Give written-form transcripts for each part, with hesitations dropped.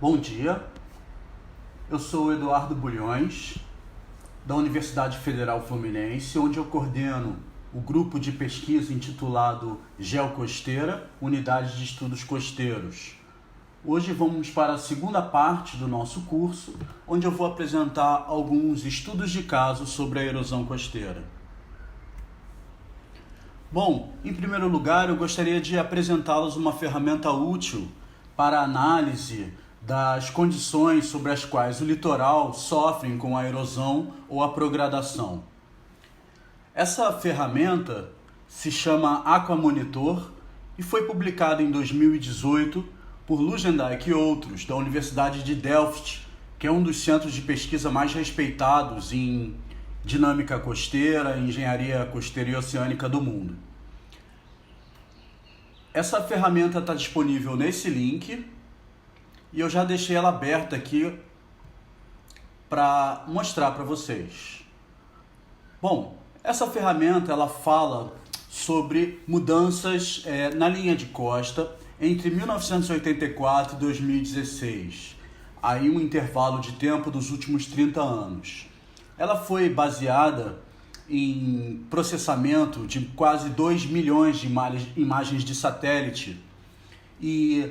Bom dia, eu sou o Eduardo Bulhões, da Universidade Federal Fluminense, onde eu coordeno o grupo de pesquisa intitulado Geocosteira, Unidade de Estudos Costeiros. Hoje vamos para a segunda parte do nosso curso, onde eu vou apresentar alguns estudos de caso sobre a erosão costeira. Bom, em primeiro lugar, eu gostaria de apresentá-los uma ferramenta útil para a análise das condições sobre as quais o litoral sofre com a erosão ou a progradação. Essa ferramenta se chama Aquamonitor e foi publicada em 2018 por Luijendijk e outros, da Universidade de Delft, que é um dos centros de pesquisa mais respeitados em dinâmica costeira, engenharia costeira e oceânica do mundo. Essa ferramenta está disponível nesse link e eu já deixei ela aberta aqui para mostrar para vocês. Bom, essa ferramenta ela fala sobre mudanças na linha de costa entre 1984 e 2016, aí um intervalo de tempo dos últimos 30 anos. Ela foi baseada em processamento de quase 2 milhões de imagens de satélite e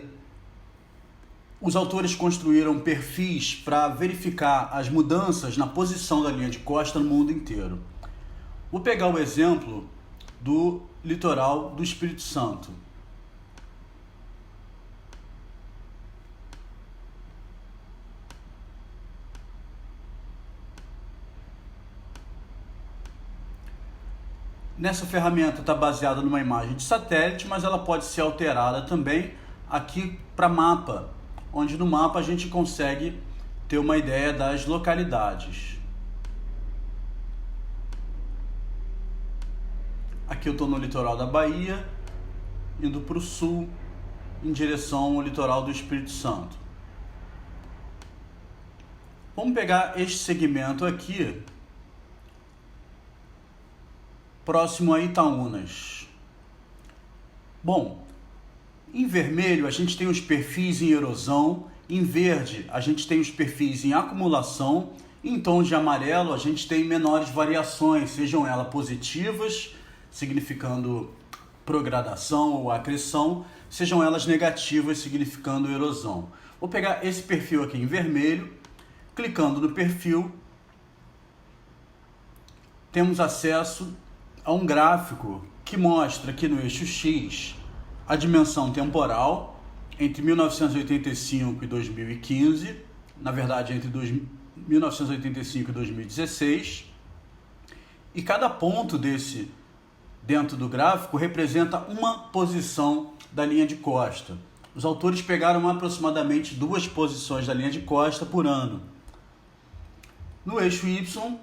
os autores construíram perfis para verificar as mudanças na posição da linha de costa no mundo inteiro. Vou pegar o exemplo do litoral do Espírito Santo. Nessa ferramenta está baseada numa imagem de satélite, mas ela pode ser alterada também aqui para mapa, onde no mapa a gente consegue ter uma ideia das localidades. Aqui eu estou no litoral da Bahia, indo para o sul, em direção ao litoral do Espírito Santo. Vamos pegar este segmento aqui, próximo a Itaúnas. Bom, em vermelho a gente tem os perfis em erosão, em verde a gente tem os perfis em acumulação, em tom de amarelo a gente tem menores variações, sejam elas positivas, significando progradação ou acreção, sejam elas negativas, significando erosão. Vou pegar esse perfil aqui em vermelho, clicando no perfil, temos acesso a um gráfico que mostra aqui no eixo X a dimensão temporal entre 1985 e 2015, na verdade entre 1985 e 2016, e cada ponto dentro do gráfico representa uma posição da linha de costa. Os autores pegaram aproximadamente 2 posições da linha de costa por ano. No eixo Y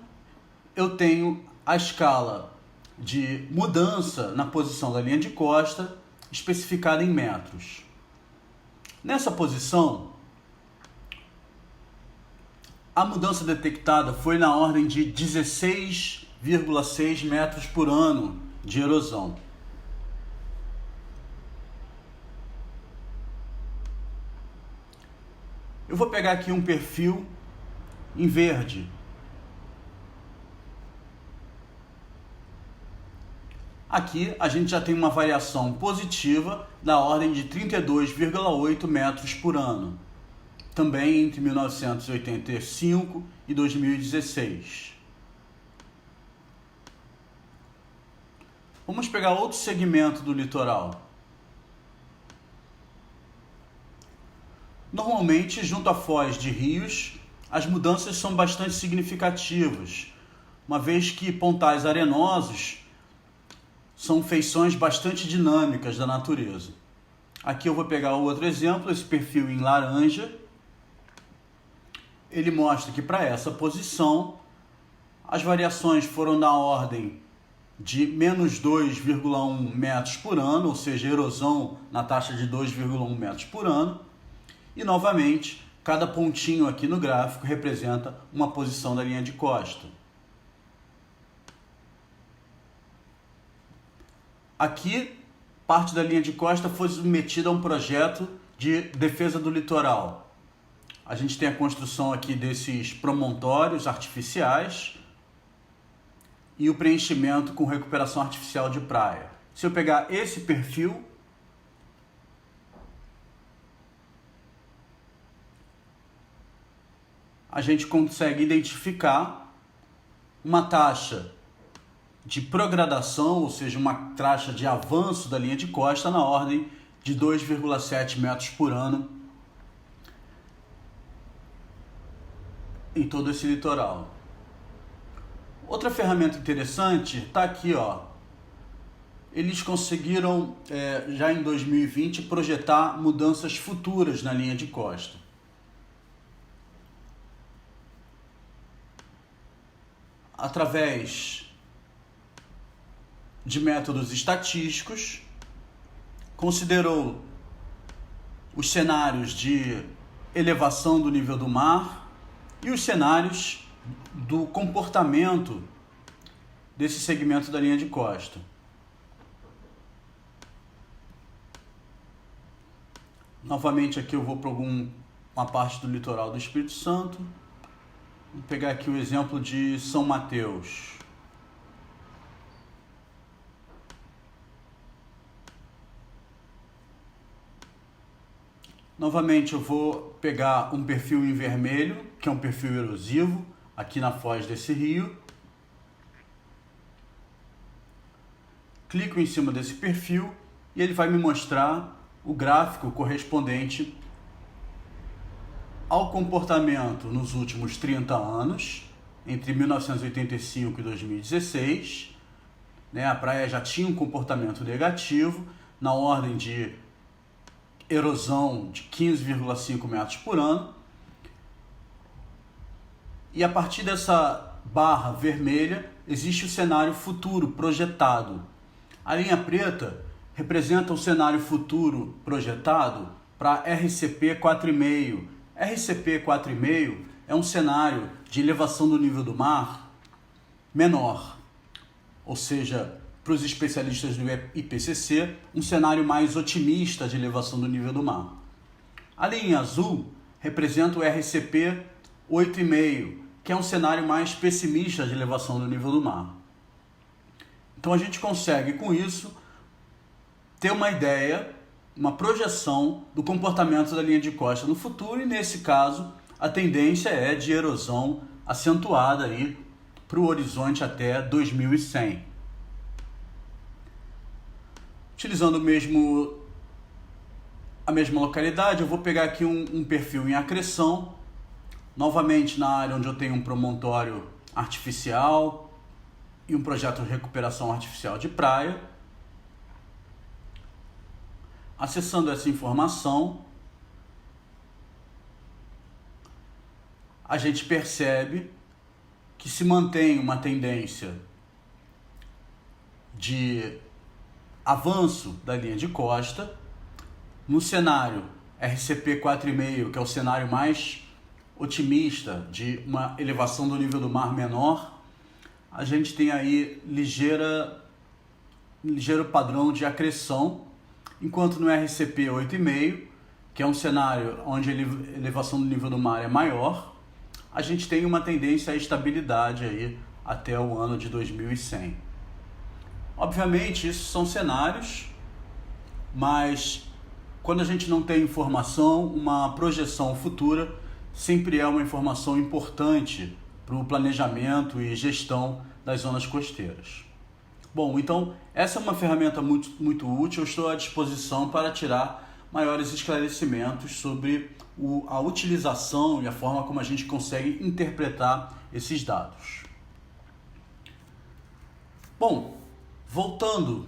eu tenho a escala de mudança na posição da linha de costa, especificada em metros. Nessa posição, a mudança detectada foi na ordem de 16,6 metros por ano de erosão. Eu vou pegar aqui um perfil em verde. Aqui a gente já tem uma variação positiva da ordem de 32,8 metros por ano, também entre 1985 e 2016. Vamos pegar outro segmento do litoral. Normalmente, junto à foz de rios, as mudanças são bastante significativas, uma vez que pontais arenosos são feições bastante dinâmicas da natureza. Aqui eu vou pegar outro exemplo, esse perfil em laranja. Ele mostra que para essa posição as variações foram na ordem de menos 2,1 metros por ano, ou seja, erosão na taxa de 2,1 metros por ano. E novamente, cada pontinho aqui no gráfico representa uma posição da linha de costa. Aqui, parte da linha de costa foi submetida a um projeto de defesa do litoral. a gente tem a construção aqui desses promontórios artificiais e o preenchimento com recuperação artificial de praia. Se eu pegar esse perfil, a gente consegue identificar uma taxa de progradação, ou seja, uma taxa de avanço da linha de costa na ordem de 2,7 metros por ano em todo esse litoral. Outra ferramenta interessante está aqui, ó. Eles conseguiram, já em 2020, projetar mudanças futuras na linha de costa. Através de métodos estatísticos, considerou os cenários de elevação do nível do mar e os cenários do comportamento desse segmento da linha de costa. Novamente aqui eu vou para uma parte do litoral do Espírito Santo. Vou pegar aqui o exemplo de São Mateus. Novamente eu vou pegar um perfil em vermelho, que é um perfil erosivo, aqui na foz desse rio. Clico em cima desse perfil e ele vai me mostrar o gráfico correspondente ao comportamento nos últimos 30 anos, entre 1985 e 2016. A praia já tinha um comportamento negativo, na ordem de erosão de 15,5 metros por ano. E a partir dessa barra vermelha, existe o cenário futuro projetado. A linha preta representa o cenário futuro projetado para RCP 4,5. RCP 4,5 é um cenário de elevação do nível do mar menor, ou seja, para os especialistas do IPCC, um cenário mais otimista de elevação do nível do mar. A linha azul representa o RCP 8,5, que é um cenário mais pessimista de elevação do nível do mar. Então a gente consegue, com isso, ter uma ideia, uma projeção do comportamento da linha de costa no futuro, e nesse caso a tendência é de erosão acentuada aí para o horizonte até 2100. Utilizando a mesma localidade, eu vou pegar aqui um perfil em acreção, novamente na área onde eu tenho um promontório artificial e um projeto de recuperação artificial de praia. Acessando essa informação, a gente percebe que se mantém uma tendência de avanço da linha de costa. No cenário RCP 4,5, que é o cenário mais otimista de uma elevação do nível do mar menor, a gente tem aí ligeiro padrão de acreção, enquanto no RCP 8,5, que é um cenário onde a elevação do nível do mar é maior, a gente tem uma tendência à estabilidade aí até o ano de 2100. Obviamente, isso são cenários, mas quando a gente não tem informação, uma projeção futura sempre é uma informação importante para o planejamento e gestão das zonas costeiras. Bom, então essa é uma ferramenta muito útil. Eu estou à disposição para tirar maiores esclarecimentos sobre a utilização e a forma como a gente consegue interpretar esses dados. Bom, voltando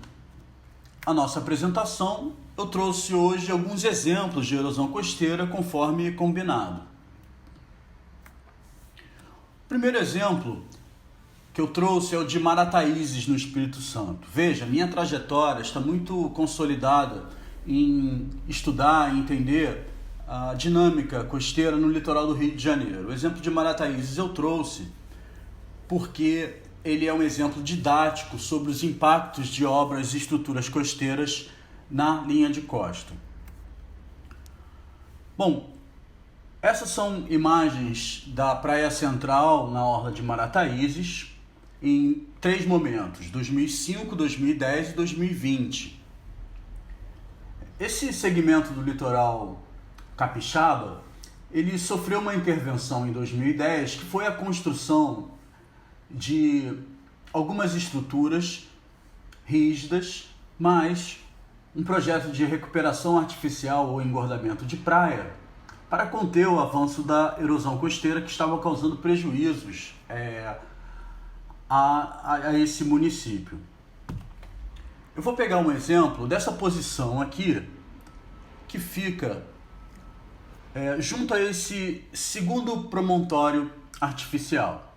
à nossa apresentação, eu trouxe hoje alguns exemplos de erosão costeira conforme combinado. O primeiro exemplo que eu trouxe é o de Marataízes, no Espírito Santo. Veja, minha trajetória está muito consolidada em estudar e entender a dinâmica costeira no litoral do Rio de Janeiro. O exemplo de Marataízes eu trouxe porque ele é um exemplo didático sobre os impactos de obras e estruturas costeiras na linha de costa. Bom, Essas são imagens da Praia Central na orla de Marataízes em 3 momentos, 2005, 2010 e 2020. Esse segmento do litoral capixaba, ele sofreu uma intervenção em 2010 que foi a construção de algumas estruturas rígidas, mas um projeto de recuperação artificial ou engordamento de praia para conter o avanço da erosão costeira que estava causando prejuízos a esse município. Eu vou pegar um exemplo dessa posição aqui, que fica junto a esse segundo promontório artificial.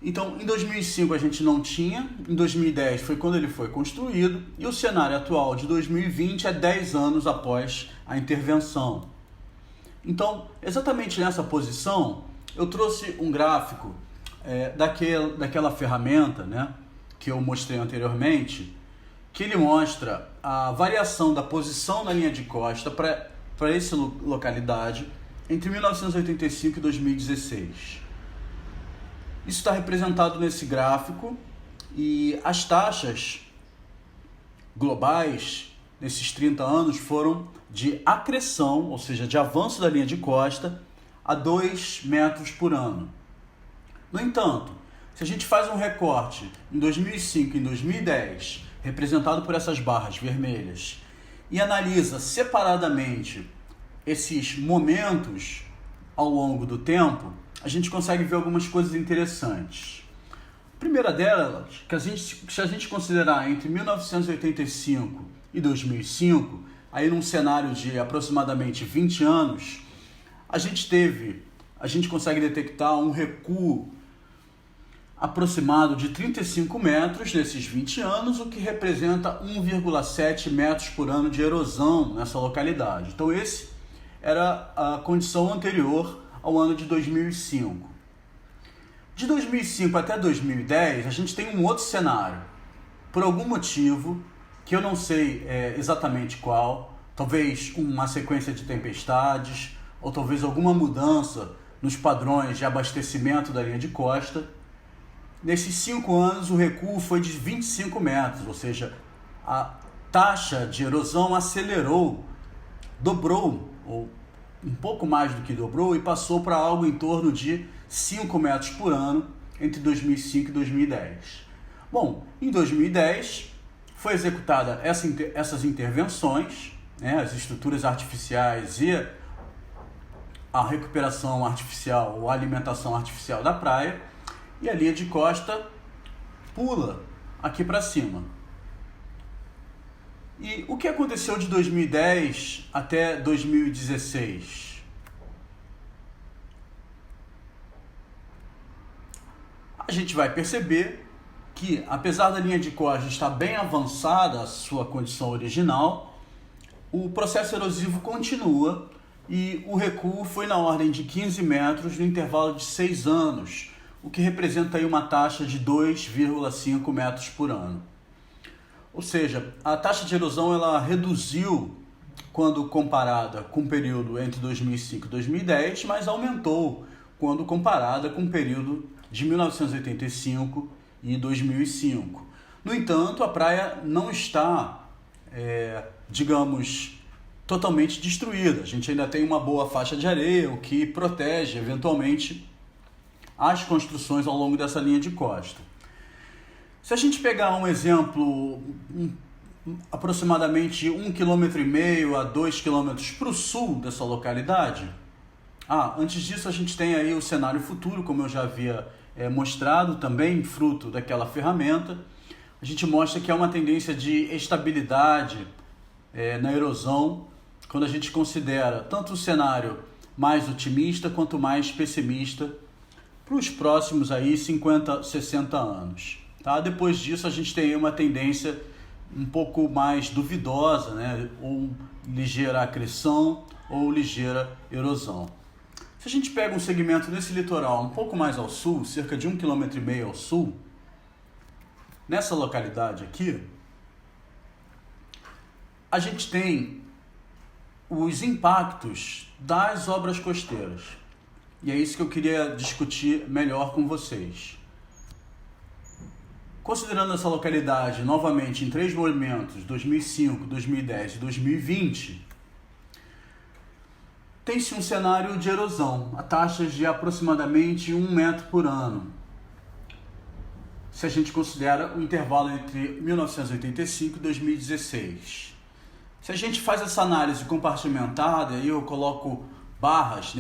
Então, em 2005 a gente não tinha, em 2010 foi quando ele foi construído, e o cenário atual de 2020 é 10 anos após a intervenção. Então, exatamente nessa posição, eu trouxe um gráfico daquela ferramenta, né, que eu mostrei anteriormente, que ele mostra a variação da posição da linha de costa para essa localidade entre 1985 e 2016. Isso está representado nesse gráfico e as taxas globais nesses 30 anos foram de acreção, ou seja, de avanço da linha de costa a 2 metros por ano. No entanto, se a gente faz um recorte em 2005 e em 2010, representado por essas barras vermelhas, e analisa separadamente esses momentos ao longo do tempo, a gente consegue ver algumas coisas interessantes. A primeira delas, que se a gente considerar entre 1985 e 2005, aí num cenário de aproximadamente 20 anos, a gente consegue detectar um recuo aproximado de 35 metros nesses 20 anos, o que representa 1,7 metros por ano de erosão nessa localidade. Então esse era a condição anterior ao ano de 2005. De 2005 até 2010, a gente tem um outro cenário. Por algum motivo, que eu não sei exatamente qual, talvez uma sequência de tempestades, ou talvez alguma mudança nos padrões de abastecimento da linha de costa, nesses 5 anos o recuo foi de 25 metros, ou seja, a taxa de erosão acelerou, dobrou, ou um pouco mais do que dobrou, e passou para algo em torno de 5 metros por ano entre 2005 e 2010. Bom, em 2010 foi executada essas intervenções, né, as estruturas artificiais e a recuperação artificial ou a alimentação artificial da praia, e a linha de costa pula aqui para cima. E o que aconteceu de 2010 até 2016? A gente vai perceber que, apesar da linha de costa estar bem avançada a sua condição original, o processo erosivo continua e o recuo foi na ordem de 15 metros no intervalo de 6 anos, o que representa aí uma taxa de 2,5 metros por ano. Ou seja, a taxa de erosão ela reduziu quando comparada com o período entre 2005 e 2010, mas aumentou quando comparada com o período de 1985 e 2005. No entanto, a praia não está, digamos, totalmente destruída. A gente ainda tem uma boa faixa de areia, o que protege, eventualmente, as construções ao longo dessa linha de costa. Se a gente pegar um exemplo, aproximadamente 1,5 km a 2 km para o sul dessa localidade, antes disso a gente tem aí o cenário futuro, como eu já havia mostrado também, fruto daquela ferramenta. A gente mostra que há uma tendência de estabilidade na erosão, quando a gente considera tanto o cenário mais otimista quanto mais pessimista para os próximos aí 50, 60 anos. Tá? Depois disso a gente tem uma tendência um pouco mais duvidosa, né? Ou ligeira acreção ou ligeira erosão. Se a gente pega um segmento nesse litoral um pouco mais ao sul, cerca de 1,5 km ao sul, nessa localidade aqui, a gente tem os impactos das obras costeiras. E é isso que eu queria discutir melhor com vocês. Considerando essa localidade novamente em 3 momentos, 2005, 2010 e 2020, tem-se um cenário de erosão, a taxas de aproximadamente 1 metro por ano, se a gente considera o intervalo entre 1985 e 2016. Se a gente faz essa análise compartimentada, aí eu coloco barras,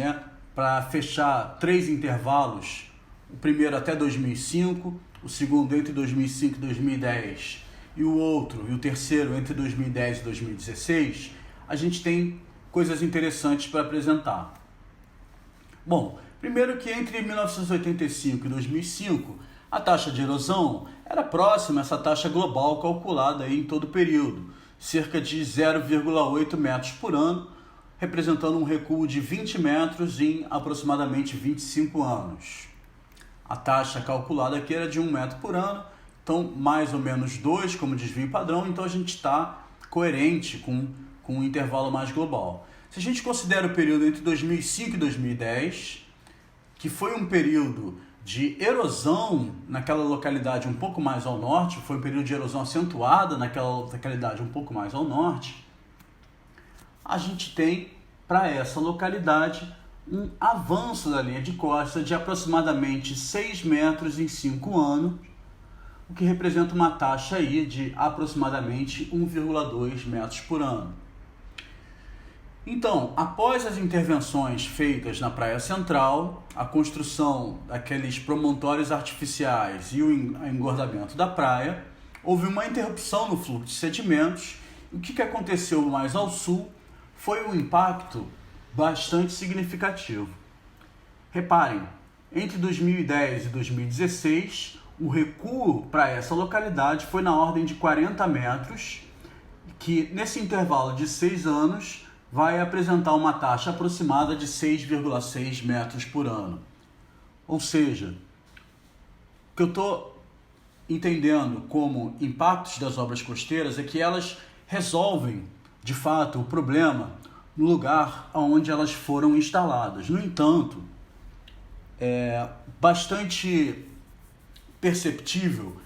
para fechar 3 intervalos, o primeiro até 2005, o segundo entre 2005 e 2010 e o terceiro entre 2010 e 2016, a gente tem coisas interessantes para apresentar. Bom, primeiro que entre 1985 e 2005, a taxa de erosão era próxima a essa taxa global calculada aí em todo o período, cerca de 0,8 metros por ano, representando um recuo de 20 metros em aproximadamente 25 anos. A taxa calculada aqui era de 1 metro por ano, então mais ou menos 2 como desvio padrão, então a gente está coerente com um intervalo mais global. Se a gente considera o período entre 2005 e 2010, que foi um período de erosão naquela localidade um pouco mais ao norte, foi um período de erosão acentuada naquela localidade um pouco mais ao norte, a gente tem para essa localidade um avanço da linha de costa de aproximadamente 6 metros em 5 anos, o que representa uma taxa aí de aproximadamente 1,2 metros por ano. Então, após as intervenções feitas na Praia Central, a construção daqueles promontórios artificiais e o engordamento da praia, houve uma interrupção no fluxo de sedimentos. O que aconteceu mais ao sul foi um impacto bastante significativo. Reparem, entre 2010 e 2016, o recuo para essa localidade foi na ordem de 40 metros, que nesse intervalo de 6 anos vai apresentar uma taxa aproximada de 6,6 metros por ano. Ou seja, o que eu estou entendendo como impactos das obras costeiras é que elas resolvem, de fato, o problema no lugar onde elas foram instaladas. No entanto, é bastante perceptível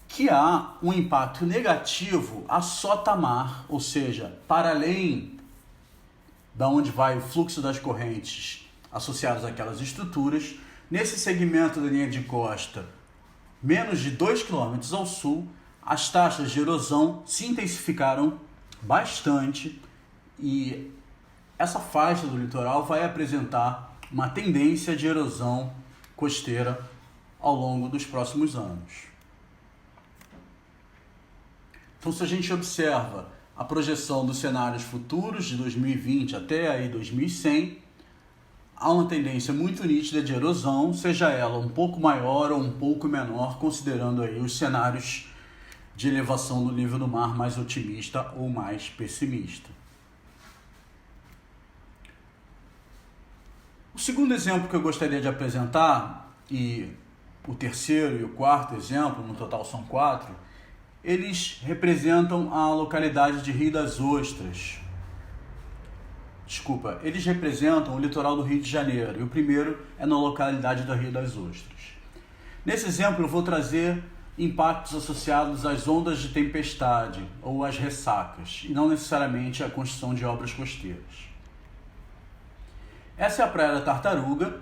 que há um impacto negativo a sota-mar, ou seja, para além da onde vai o fluxo das correntes associadas àquelas estruturas, nesse segmento da linha de costa, menos de 2 km ao sul, as taxas de erosão se intensificaram bastante e essa faixa do litoral vai apresentar uma tendência de erosão costeira ao longo dos próximos anos. Então, se a gente observa a projeção dos cenários futuros de 2020 até aí 2100, há uma tendência muito nítida de erosão, seja ela um pouco maior ou um pouco menor, considerando aí os cenários de elevação do nível do mar mais otimista ou mais pessimista. O segundo exemplo que eu gostaria de apresentar, e o terceiro e o quarto exemplo, no total são 4, eles representam a localidade de Rio das Ostras. Eles representam o litoral do Rio de Janeiro, e o primeiro é na localidade do Rio das Ostras. Nesse exemplo eu vou trazer impactos associados às ondas de tempestade ou às ressacas, e não necessariamente à construção de obras costeiras. Essa é a Praia da Tartaruga,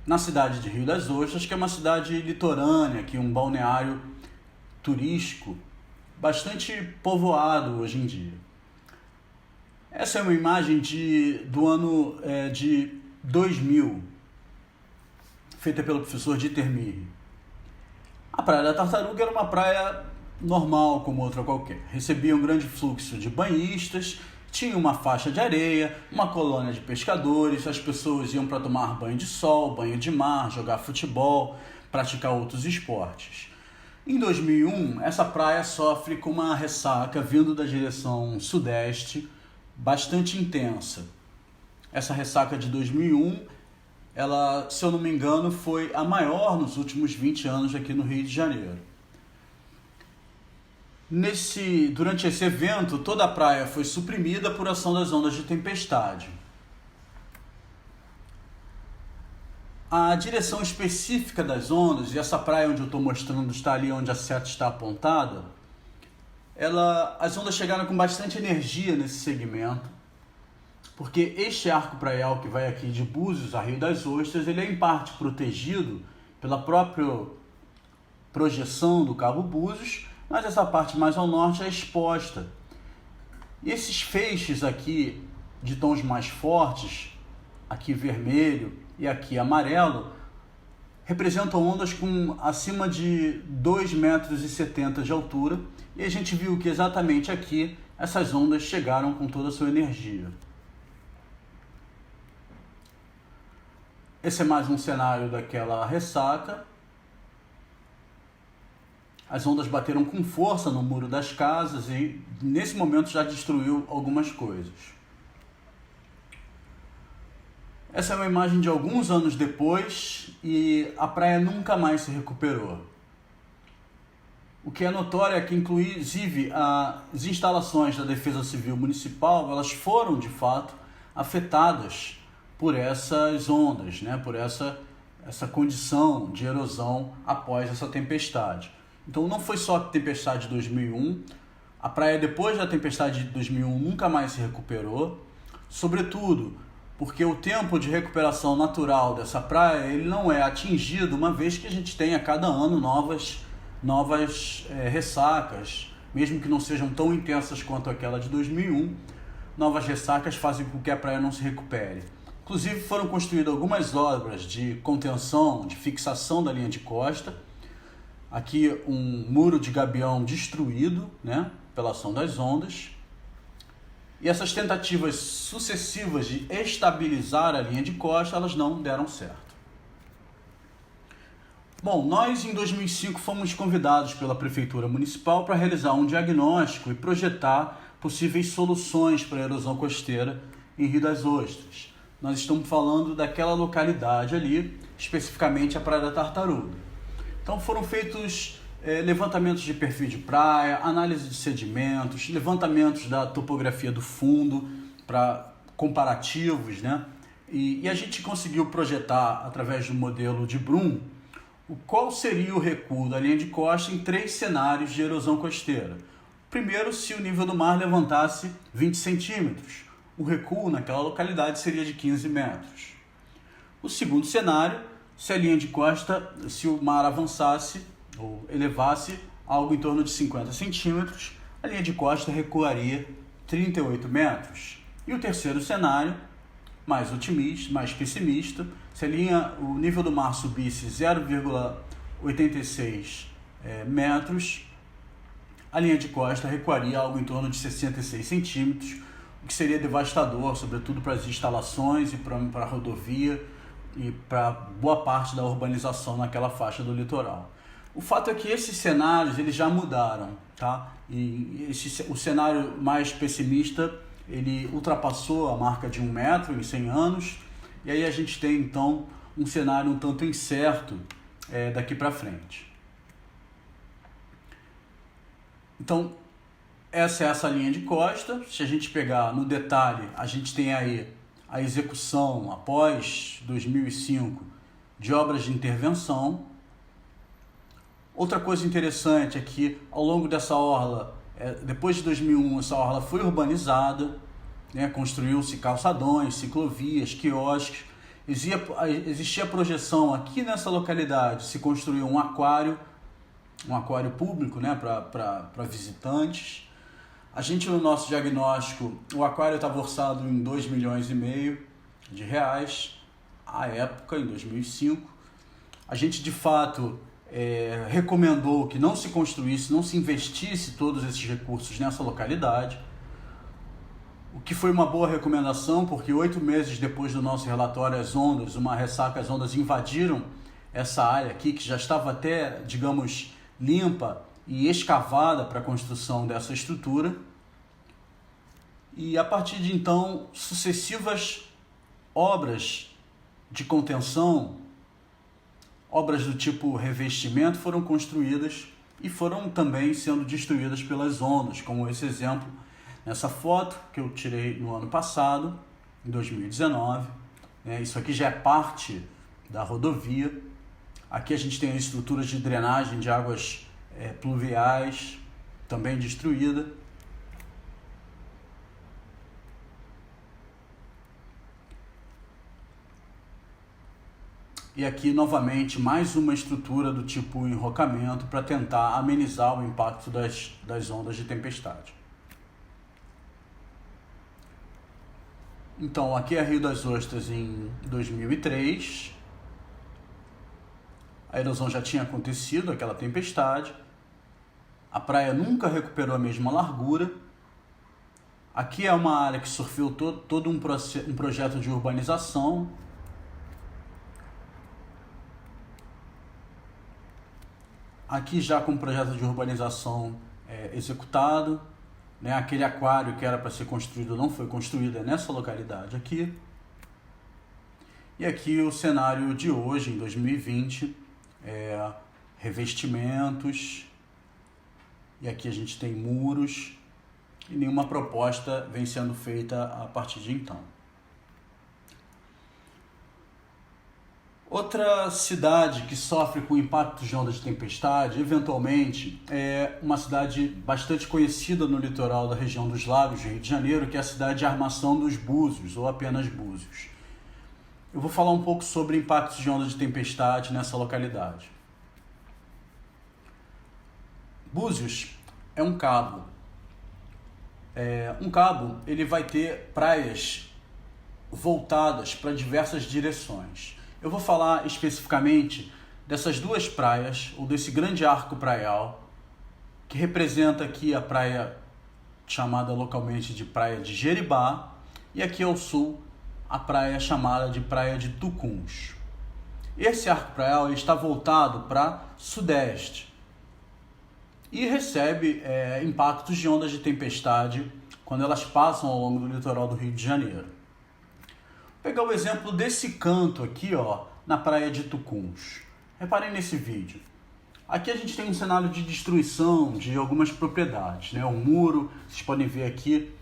na cidade de Rio das Ostras, que é uma cidade litorânea, que é um balneário turístico bastante povoado hoje em dia. Essa é uma imagem do ano de 2000, feita pelo professor Dieter Mirri. A Praia da Tartaruga era uma praia normal como outra qualquer. Recebia um grande fluxo de banhistas, tinha uma faixa de areia, uma colônia de pescadores, as pessoas iam para tomar banho de sol, banho de mar, jogar futebol, praticar outros esportes. Em 2001, essa praia sofre com uma ressaca vindo da direção sudeste bastante intensa. Essa ressaca de 2001, ela, se eu não me engano, foi a maior nos últimos 20 anos aqui no Rio de Janeiro. Durante esse evento, toda a praia foi suprimida por ação das ondas de tempestade. A direção específica das ondas, e essa praia onde eu estou mostrando está ali onde a seta está apontada, as ondas chegaram com bastante energia nesse segmento, porque este arco praial que vai aqui de Búzios a Rio das Ostras, ele é em parte protegido pela própria projeção do Cabo Búzios, mas essa parte mais ao norte é exposta. E esses feixes aqui de tons mais fortes, aqui vermelho e aqui amarelo, representam ondas com acima de 2,70 metros de altura, e a gente viu que exatamente aqui essas ondas chegaram com toda a sua energia. Esse é mais um cenário daquela ressaca. As ondas bateram com força no muro das casas e nesse momento já destruiu algumas coisas. Essa é uma imagem de alguns anos depois e a praia nunca mais se recuperou. O que é notório é que, inclusive, as instalações da Defesa Civil Municipal, elas foram, de fato, afetadas por essas ondas, né? Por essa condição de erosão após essa tempestade. Então não foi só a tempestade de 2001, a praia depois da tempestade de 2001 nunca mais se recuperou, sobretudo porque o tempo de recuperação natural dessa praia ele não é atingido, uma vez que a gente tem a cada ano novas ressacas, mesmo que não sejam tão intensas quanto aquela de 2001, novas ressacas fazem com que a praia não se recupere. Inclusive foram construídas algumas obras de contenção, de fixação da linha de costa. Aqui um muro de gabião destruído, né, pela ação das ondas. E essas tentativas sucessivas de estabilizar a linha de costa, elas não deram certo. Bom, nós em 2005 fomos convidados pela Prefeitura Municipal para realizar um diagnóstico e projetar possíveis soluções para a erosão costeira em Rio das Ostras. Nós estamos falando daquela localidade ali, especificamente a Praia da Tartaruga. Então foram feitos levantamentos de perfil de praia, análise de sedimentos, levantamentos da topografia do fundo para comparativos, né? E a gente conseguiu projetar, através do modelo de Brum, qual seria o recuo da linha de costa em 3 cenários de erosão costeira. Primeiro, se o nível do mar levantasse 20 centímetros, o recuo naquela localidade seria de 15 metros. O segundo cenário, se a linha de costa, se o mar avançasse ou elevasse algo em torno de 50 centímetros, a linha de costa recuaria 38 metros. E o terceiro cenário, mais otimista, mais pessimista, se o nível do mar subisse 0,86 metros, a linha de costa recuaria algo em torno de 66 centímetros, o que seria devastador, sobretudo para as instalações e para a rodovia, e para boa parte da urbanização naquela faixa do litoral. O fato é que esses cenários eles já mudaram, tá? O cenário mais pessimista ele ultrapassou a marca de 1 metro em 100 anos, e aí a gente tem então um cenário um tanto incerto daqui para frente. Então essa é essa linha de costa. Se a gente pegar no detalhe, a gente tem aí a execução, após 2005, de obras de intervenção. Outra coisa interessante é que, ao longo dessa orla, depois de 2001, essa orla foi urbanizada, né? Construiu-se calçadões, ciclovias, quiosques. Existia a projeção aqui nessa localidade, se construiu um aquário público, né? para visitantes. A gente, no nosso diagnóstico, o aquário estava orçado em 2,5 milhões de reais, à época, em 2005. A gente, de fato, recomendou que não se construísse, não se investisse todos esses recursos nessa localidade, o que foi uma boa recomendação, porque 8 meses depois do nosso relatório, as ondas invadiram essa área aqui, que já estava até, digamos, limpa e escavada para a construção dessa estrutura. E a partir de então, sucessivas obras de contenção, obras do tipo revestimento, foram construídas e foram também sendo destruídas pelas ondas, como esse exemplo nessa foto que eu tirei no ano passado, em 2019. Isso aqui já é parte da rodovia. Aqui a gente tem as estruturas de drenagem de águas pluviais, também destruída. E aqui, novamente, mais uma estrutura do tipo enrocamento para tentar amenizar o impacto das ondas de tempestade. Então, aqui é Rio das Ostras em 2003. A erosão já tinha acontecido, aquela tempestade. A praia nunca recuperou a mesma largura. Aqui é uma área que sofreu todo um projeto de urbanização. Aqui já com o projeto de urbanização executado, aquele aquário que era para ser construído não foi construído, é nessa localidade aqui. E aqui o cenário de hoje, em 2020, revestimentos, e aqui a gente tem muros, e nenhuma proposta vem sendo feita a partir de então. Outra cidade que sofre com impactos de ondas de tempestade, eventualmente, é uma cidade bastante conhecida no litoral da região dos Lagos, Rio de Janeiro, que é a cidade de Armação dos Búzios, ou apenas Búzios. Eu vou falar um pouco sobre impactos de ondas de tempestade nessa localidade. Búzios é um cabo. Um cabo ele vai ter praias voltadas para diversas direções. Eu vou falar especificamente dessas duas praias, ou desse grande arco praial, que representa aqui a praia chamada localmente de Praia de Jeribá, e aqui ao sul a praia chamada de Praia de Tucuns. Esse arco praial ele está voltado para sudeste e recebe impactos de ondas de tempestade quando elas passam ao longo do litoral do Rio de Janeiro. Vou pegar o exemplo desse canto aqui, na praia de Tucuns. Reparem nesse vídeo. Aqui a gente tem um cenário de destruição de algumas propriedades, O muro, vocês podem ver aqui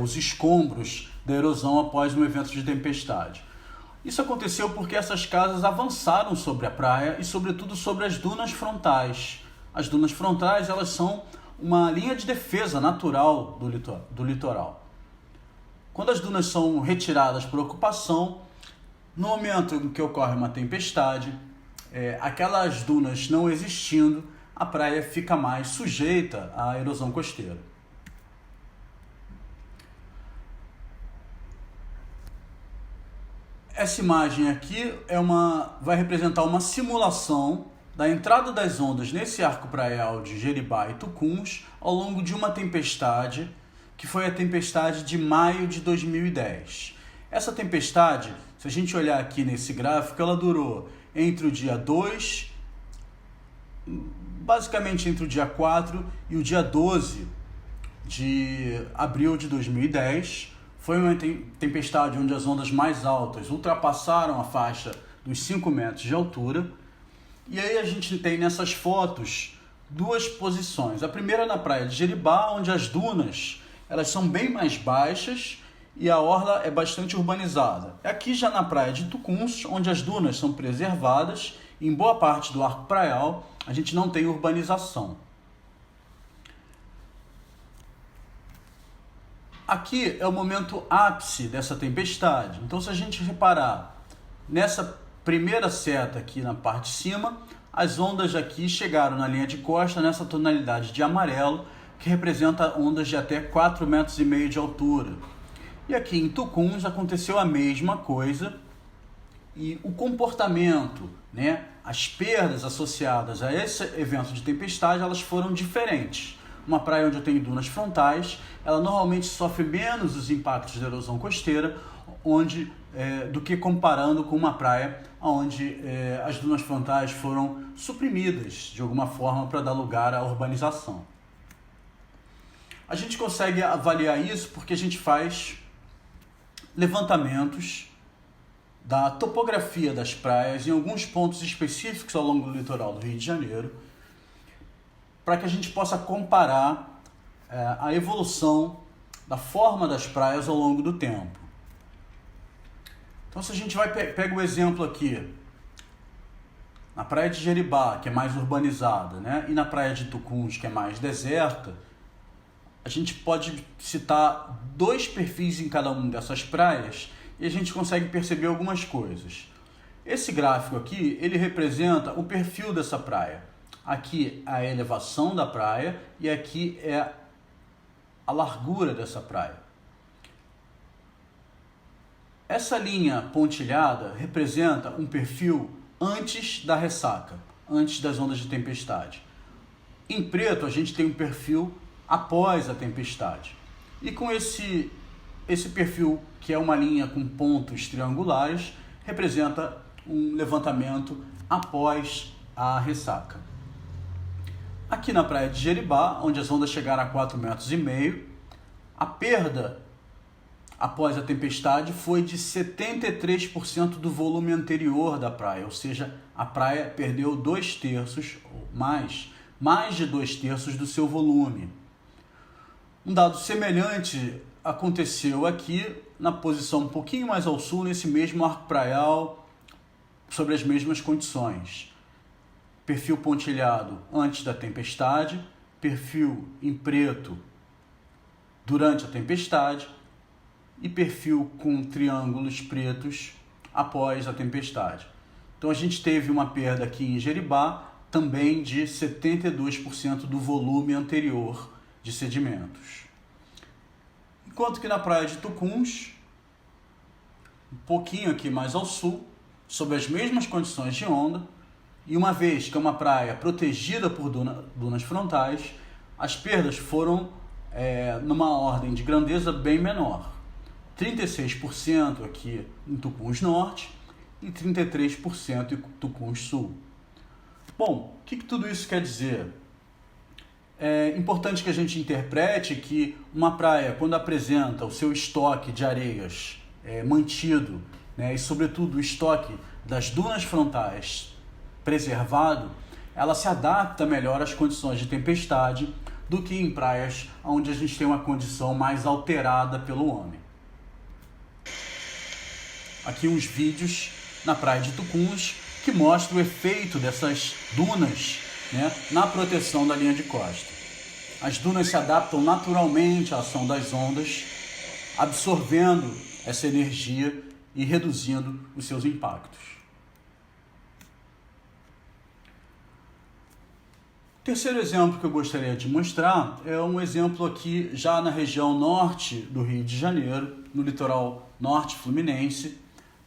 os escombros da erosão após um evento de tempestade. Isso aconteceu porque essas casas avançaram sobre a praia e, sobretudo, sobre as dunas frontais. As dunas frontais elas são uma linha de defesa natural do litoral. Quando as dunas são retiradas por ocupação, no momento em que ocorre uma tempestade, aquelas dunas não existindo, a praia fica mais sujeita à erosão costeira. Essa imagem aqui vai representar uma simulação da entrada das ondas nesse arco praial de Jeribá e Tucuns ao longo de uma tempestade, que foi a tempestade de maio de 2010. Essa tempestade, se a gente olhar aqui nesse gráfico, ela durou entre o dia 2, basicamente entre o dia 4 e o dia 12 de abril de 2010. Foi uma tempestade onde as ondas mais altas ultrapassaram a faixa dos 5 metros de altura. E aí a gente tem nessas fotos duas posições. A primeira na praia de Jeribá, onde as dunas elas são bem mais baixas e a orla é bastante urbanizada. Aqui já na praia de Tucuns, onde as dunas são preservadas, e em boa parte do arco praial a gente não tem urbanização. Aqui é o momento ápice dessa tempestade. Então, se a gente reparar nessa primeira seta aqui na parte de cima, as ondas aqui chegaram na linha de costa nessa tonalidade de amarelo, que representa ondas de até 4,5 metros de altura. E aqui em Tucuns aconteceu a mesma coisa, e o comportamento, as perdas associadas a esse evento de tempestade, elas foram diferentes. Uma praia onde eu tenho dunas frontais, ela normalmente sofre menos os impactos da erosão costeira, do que comparando com uma praia onde as dunas frontais foram suprimidas de alguma forma para dar lugar à urbanização. A gente consegue avaliar isso porque a gente faz levantamentos da topografia das praias em alguns pontos específicos ao longo do litoral do Rio de Janeiro, para que a gente possa comparar a evolução da forma das praias ao longo do tempo. Então, se a gente pega o exemplo aqui, na praia de Jeribá, que é mais urbanizada, né? E na praia de Tucuns, que é mais deserta, a gente pode citar 2 perfis em cada uma dessas praias e a gente consegue perceber algumas coisas. Esse gráfico aqui, ele representa o perfil dessa praia. Aqui a elevação da praia e aqui é a largura dessa praia. Essa linha pontilhada representa um perfil antes da ressaca, antes das ondas de tempestade. Em preto a gente tem um perfil após a tempestade. E com esse perfil, que é uma linha com pontos triangulares, representa um levantamento após a ressaca. Aqui na praia de Jeribá, onde as ondas chegaram a 4,5 metros, a perda após a tempestade foi de 73% do volume anterior da praia, ou seja, a praia perdeu 2/3, ou mais de 2/3 do seu volume. Um dado semelhante aconteceu aqui na posição um pouquinho mais ao sul, nesse mesmo arco praial, sobre as mesmas condições. Perfil pontilhado antes da tempestade, perfil em preto durante a tempestade e perfil com triângulos pretos após a tempestade. Então a gente teve uma perda aqui em Jeribá também de 72% do volume anterior de sedimentos. Enquanto que na praia de Tucuns, um pouquinho aqui mais ao sul, sob as mesmas condições de onda, e uma vez que é uma praia protegida por dunas frontais, as perdas foram numa ordem de grandeza bem menor. 36% aqui em Tucuns Norte e 33% em Tucuns Sul. Bom, o que tudo isso quer dizer? É importante que a gente interprete que uma praia, quando apresenta o seu estoque de areias mantido, né, e sobretudo o estoque das dunas frontais preservado, ela se adapta melhor às condições de tempestade do que em praias onde a gente tem uma condição mais alterada pelo homem. Aqui uns vídeos na praia de Tucuns que mostram o efeito dessas dunas, né, na proteção da linha de costa. As dunas se adaptam naturalmente à ação das ondas, absorvendo essa energia e reduzindo os seus impactos. O terceiro exemplo que eu gostaria de mostrar é um exemplo aqui já na região norte do Rio de Janeiro, no litoral norte fluminense,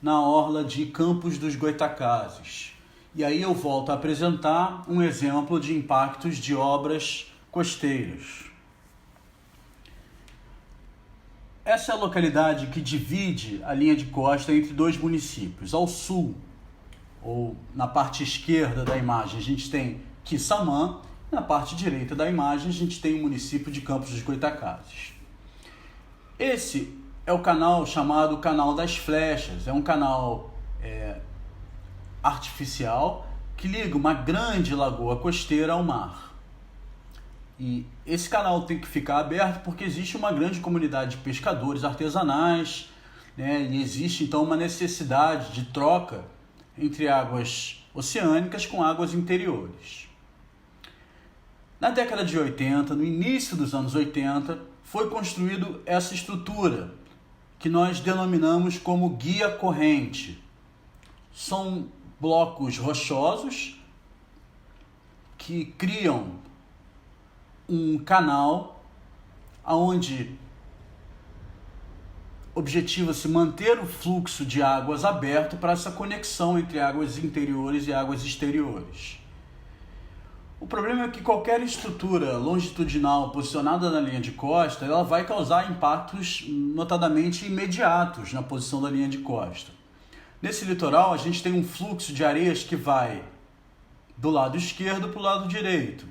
na orla de Campos dos Goytacazes. E aí eu volto a apresentar um exemplo de impactos de obras costeiras. Essa é a localidade que divide a linha de costa entre 2 municípios. Ao sul, ou na parte esquerda da imagem, a gente tem Quissamã, na parte direita da imagem a gente tem o município de Campos dos Goytacazes. Esse é o canal chamado Canal das Flechas, é um canal artificial que liga uma grande lagoa costeira ao mar. E esse canal tem que ficar aberto porque existe uma grande comunidade de pescadores artesanais, né, e existe então uma necessidade de troca entre águas oceânicas com águas interiores. Na década de 80, no início dos anos 80, foi construído essa estrutura, que nós denominamos como guia corrente. São blocos rochosos que criam um canal onde objetiva-se manter o fluxo de águas aberto para essa conexão entre águas interiores e águas exteriores. O problema é que qualquer estrutura longitudinal posicionada na linha de costa, ela vai causar impactos notadamente imediatos na posição da linha de costa. Nesse litoral, a gente tem um fluxo de areias que vai do lado esquerdo para o lado direito.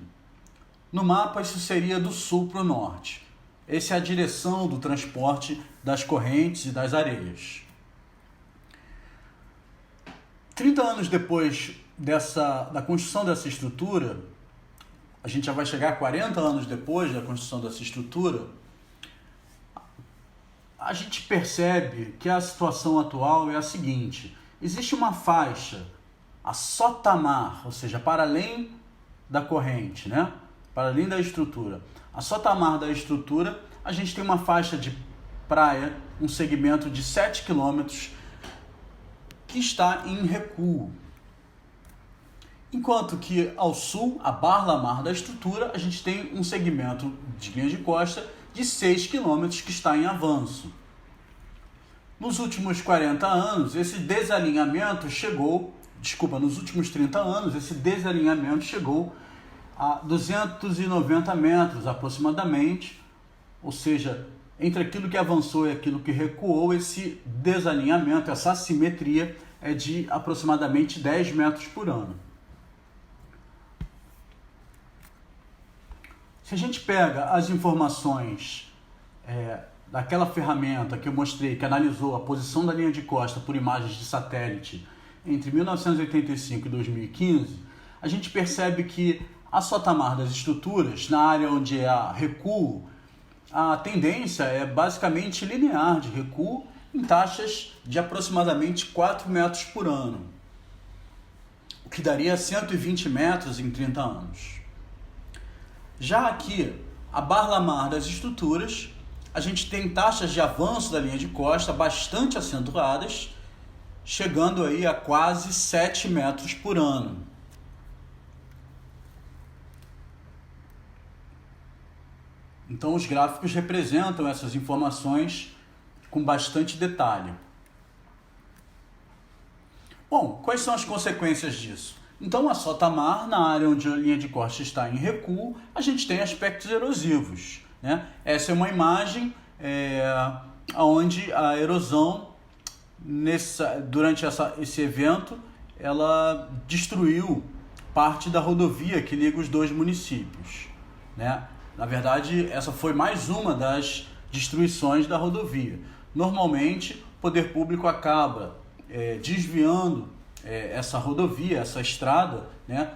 No mapa, isso seria do sul para o norte. Essa é a direção do transporte das correntes e das areias. 30 anos depois da construção dessa estrutura, a gente já vai chegar a 40 anos depois da construção dessa estrutura, a gente percebe que a situação atual é a seguinte: existe uma faixa, a sotamar, ou seja, para além da corrente, né? Para além da estrutura. A sotamar da estrutura, a gente tem uma faixa de praia, um segmento de 7 quilômetros que está em recuo. Enquanto que ao sul, a barra-mar da estrutura, a gente tem um segmento de linha de costa de 6 quilômetros que está em avanço. Nos últimos 40 anos, esse desalinhamento chegou, nos últimos 30 anos, esse desalinhamento chegou a 290 metros aproximadamente, ou seja, entre aquilo que avançou e aquilo que recuou, esse desalinhamento, essa assimetria é de aproximadamente 10 metros por ano. Se a gente pega as informações daquela ferramenta que eu mostrei, que analisou a posição da linha de costa por imagens de satélite entre 1985 e 2015, a gente percebe que a sotamar das estruturas, na área onde há recuo, a tendência é basicamente linear de recuo em taxas de aproximadamente 4 metros por ano, o que daria 120 metros em 30 anos. Já aqui, a barra-mar das estruturas, a gente tem taxas de avanço da linha de costa bastante acentuadas, chegando aí a quase 7 metros por ano. Então os gráficos representam essas informações com bastante detalhe. Bom, quais são as consequências disso? Então, a sotamar, na área onde a linha de costa está em recuo, a gente tem aspectos erosivos, né? Essa é uma imagem onde a erosão, durante esse evento, ela destruiu parte da rodovia que liga os dois municípios, né? Na verdade, essa foi mais uma das destruições da rodovia. Normalmente, o poder público acaba desviando essa rodovia, essa estrada, né,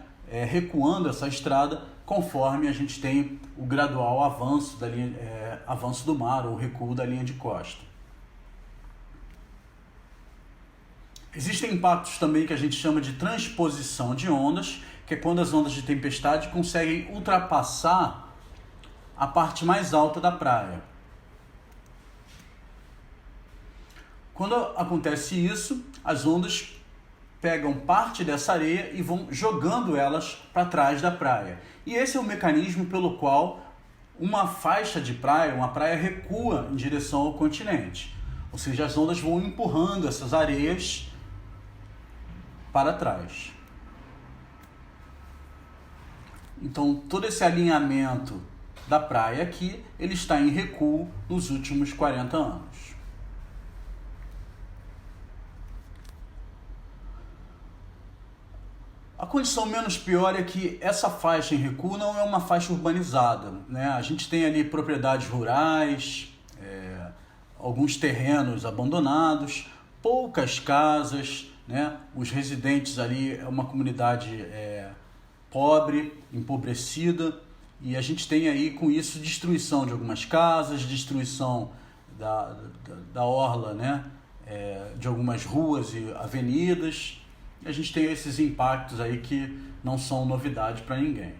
recuando essa estrada conforme a gente tem o gradual avanço da linha, avanço do mar ou recuo da linha de costa. Existem impactos também que a gente chama de transposição de ondas, que é quando as ondas de tempestade conseguem ultrapassar a parte mais alta da praia. Quando acontece isso, as ondas pegam parte dessa areia e vão jogando elas para trás da praia. E esse é o mecanismo pelo qual uma faixa de praia, uma praia recua em direção ao continente. Ou seja, as ondas vão empurrando essas areias para trás. Então, todo esse alinhamento da praia aqui, ele está em recuo nos últimos 40 anos. A condição menos pior é que essa faixa em recuo não é uma faixa urbanizada, né? A gente tem ali propriedades rurais, alguns terrenos abandonados, poucas casas, né? Os residentes ali é uma comunidade pobre, empobrecida, e a gente tem aí com isso destruição de algumas casas, destruição da orla, né? De algumas ruas e avenidas. A gente tem esses impactos aí que não são novidade para ninguém.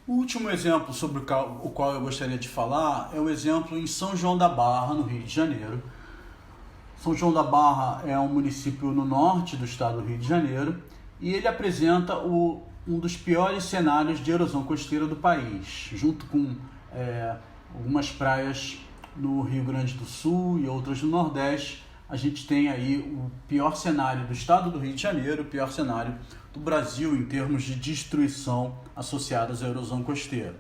O último exemplo sobre o qual eu gostaria de falar é o exemplo em São João da Barra, no Rio de Janeiro. São João da Barra é um município no norte do estado do Rio de Janeiro e ele apresenta um dos piores cenários de erosão costeira do país, junto com algumas praias no Rio Grande do Sul e outras no Nordeste. A gente tem aí o pior cenário do estado do Rio de Janeiro, o pior cenário do Brasil em termos de destruição associadas à erosão costeira.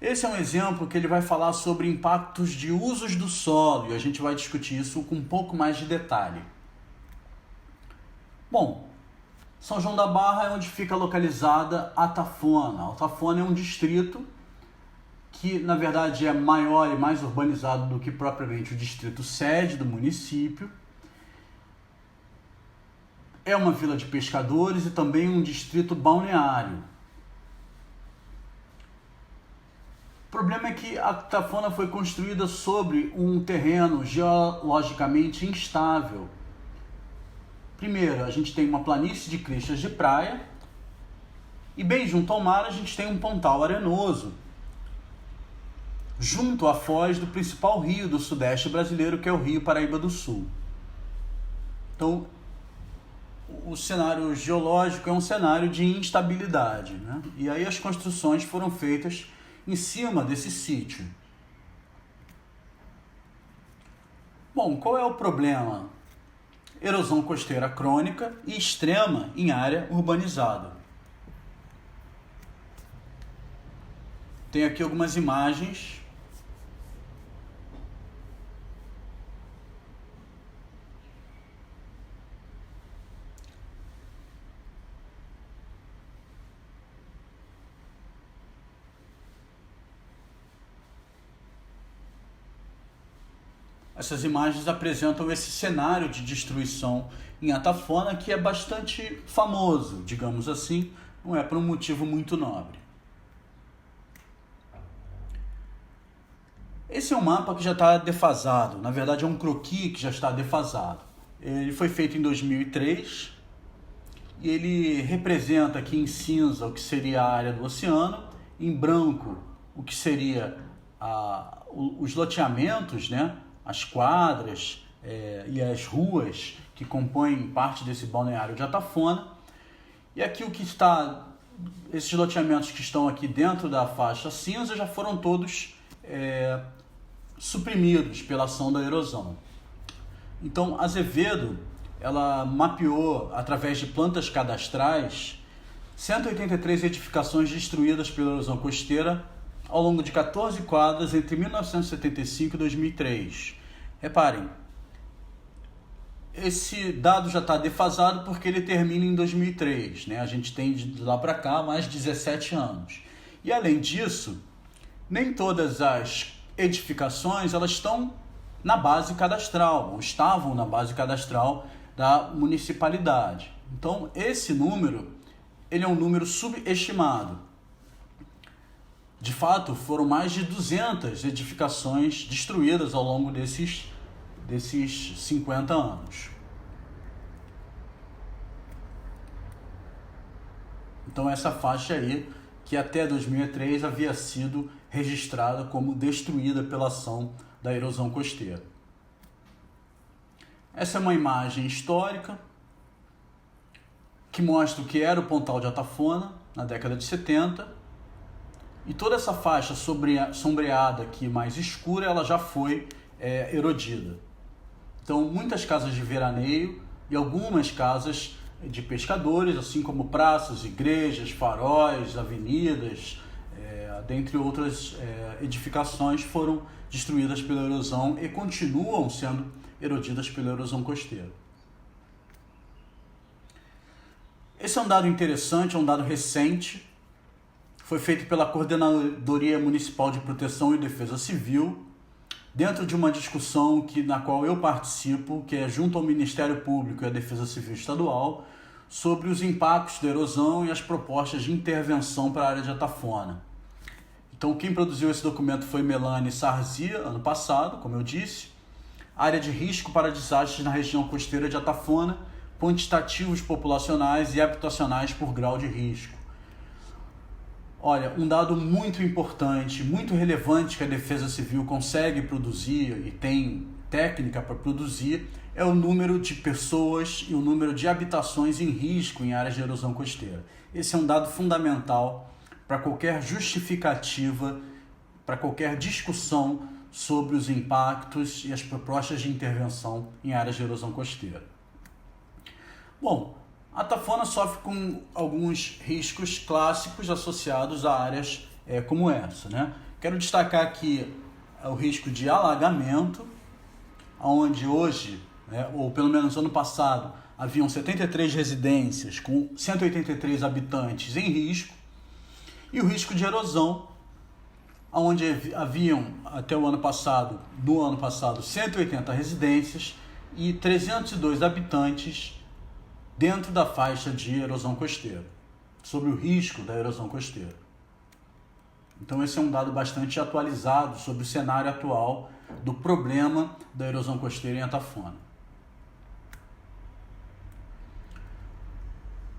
Esse é um exemplo que ele vai falar sobre impactos de usos do solo e a gente vai discutir isso com um pouco mais de detalhe. Bom, São João da Barra é onde fica localizada Altafona. Altafona é um distrito que, na verdade, é maior e mais urbanizado do que propriamente o distrito sede do município. é uma vila de pescadores e também um distrito balneário. O problema é que a Atafona foi construída sobre um terreno geologicamente instável. Primeiro, a gente tem uma planície de crestas de praia e bem junto ao mar a gente tem um pontal arenoso, junto à foz do principal rio do sudeste brasileiro, que é o Rio Paraíba do Sul. Então, o cenário geológico é um cenário de instabilidade, né? E aí as construções foram feitas em cima desse sítio. Bom, qual é o problema? Erosão costeira crônica e extrema em área urbanizada. Tem aqui algumas imagens. Essas imagens apresentam esse cenário de destruição em Atafona, que é bastante famoso, digamos assim, não é por um motivo muito nobre. Esse é um mapa que já está defasado, na verdade é um croquis que já está defasado. Ele foi feito em 2003 e ele representa aqui em cinza o que seria a área do oceano, em branco o que seria os loteamentos, né? As quadras e as ruas que compõem parte desse balneário de Atafona. E aqui esses loteamentos que estão aqui dentro da faixa cinza já foram todos suprimidos pela ação da erosão. Então, Azevedo, ela mapeou, através de plantas cadastrais, 183 edificações destruídas pela erosão costeira ao longo de 14 quadras entre 1975 e 2003. Reparem, esse dado já está defasado porque ele termina em 2003, né? A gente tem de lá para cá mais 17 anos. E além disso, nem todas as edificações elas estão na base cadastral, ou estavam na base cadastral da municipalidade. Então, esse número ele é um número subestimado. De fato, foram mais de 200 edificações destruídas ao longo desses 50 anos. Então, essa faixa aí, que até 2003 havia sido registrada como destruída pela ação da erosão costeira. Essa é uma imagem histórica que mostra o que era o Pontal de Atafona na década de 70. E toda essa faixa sombreada aqui mais escura, ela já foi erodida. Então, muitas casas de veraneio e algumas casas de pescadores, assim como praças, igrejas, faróis, avenidas, dentre outras edificações, foram destruídas pela erosão e continuam sendo erodidas pela erosão costeira. Esse é um dado interessante, é um dado recente. Foi feito pela Coordenadoria Municipal de Proteção e Defesa Civil, dentro de uma discussão na qual eu participo, que é junto ao Ministério Público e à Defesa Civil Estadual, sobre os impactos da erosão e as propostas de intervenção para a área de Atafona. Então, quem produziu esse documento foi Melanie Sarzia, ano passado, como eu disse. Área de risco para desastres na região costeira de Atafona, quantitativos populacionais e habitacionais por grau de risco. Olha, um dado muito importante, muito relevante que a Defesa Civil consegue produzir e tem técnica para produzir é o número de pessoas e o número de habitações em risco em áreas de erosão costeira. Esse é um dado fundamental para qualquer justificativa, para qualquer discussão sobre os impactos e as propostas de intervenção em áreas de erosão costeira. Bom, a Atafona sofre com alguns riscos clássicos associados a áreas como essa, né? Quero destacar aqui o risco de alagamento, onde hoje, ou pelo menos ano passado, haviam 73 residências com 183 habitantes em risco, e o risco de erosão, onde haviam até no ano passado, 180 residências e 302 habitantes dentro da faixa de erosão costeira, sobre o risco da erosão costeira. Então esse é um dado bastante atualizado sobre o cenário atual do problema da erosão costeira em Atafona.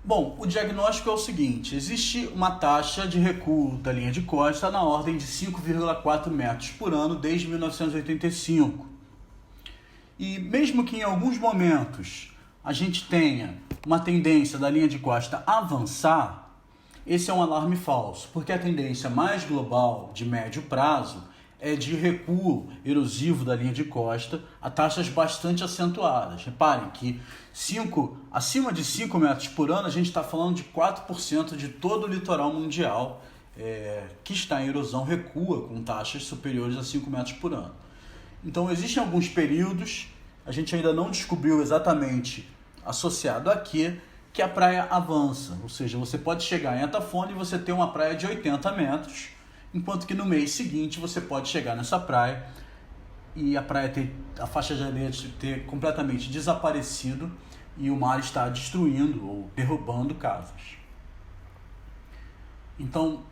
Bom, o diagnóstico é o seguinte: existe uma taxa de recuo da linha de costa na ordem de 5,4 metros por ano desde 1985. E mesmo que em alguns momentos a gente tenha uma tendência da linha de costa avançar, esse é um alarme falso, porque a tendência mais global de médio prazo é de recuo erosivo da linha de costa a taxas bastante acentuadas. Reparem que acima de 5 metros por ano, a gente está falando de 4% de todo o litoral mundial que está em erosão recua com taxas superiores a 5 metros por ano. Então existem alguns períodos, a gente ainda não descobriu exatamente associado a quê, que a praia avança, ou seja, você pode chegar em Atafona e você ter uma praia de 80 metros, enquanto que no mês seguinte você pode chegar nessa praia e a faixa de areia ter completamente desaparecido e o mar está destruindo ou derrubando casas. Então,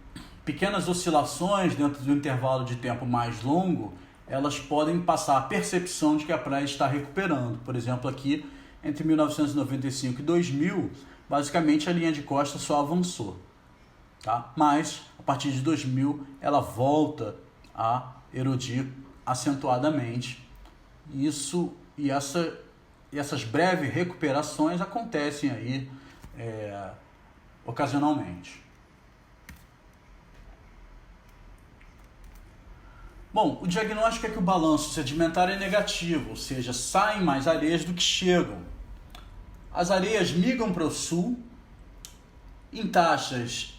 pequenas oscilações dentro de um intervalo de tempo mais longo, elas podem passar a percepção de que a praia está recuperando. Por exemplo, aqui entre 1995 e 2000, basicamente a linha de costa só avançou, tá? Mas a partir de 2000 ela volta a erodir acentuadamente. Essas breves recuperações acontecem aí ocasionalmente. Bom, o diagnóstico é que o balanço sedimentário é negativo, ou seja, saem mais areias do que chegam. As areias migram para o sul em taxas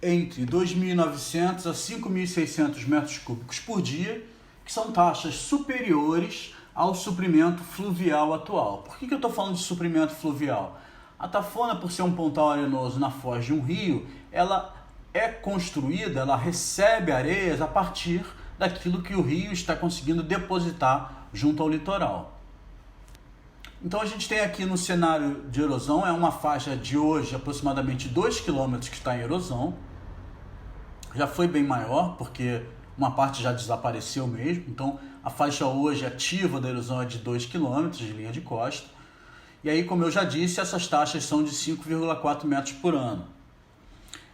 entre 2.900 a 5.600 metros cúbicos por dia, que são taxas superiores ao suprimento fluvial atual. Por que eu estou falando de suprimento fluvial? A Atafona, por ser um pontal arenoso na foz de um rio, ela é construída, ela recebe areias a partir daquilo que o rio está conseguindo depositar junto ao litoral. Então a gente tem aqui no cenário de erosão, uma faixa de hoje aproximadamente 2 km que está em erosão. Já foi bem maior, porque uma parte já desapareceu mesmo. Então a faixa hoje ativa da erosão é de 2 km de linha de costa. E aí, como eu já disse, essas taxas são de 5,4 metros por ano.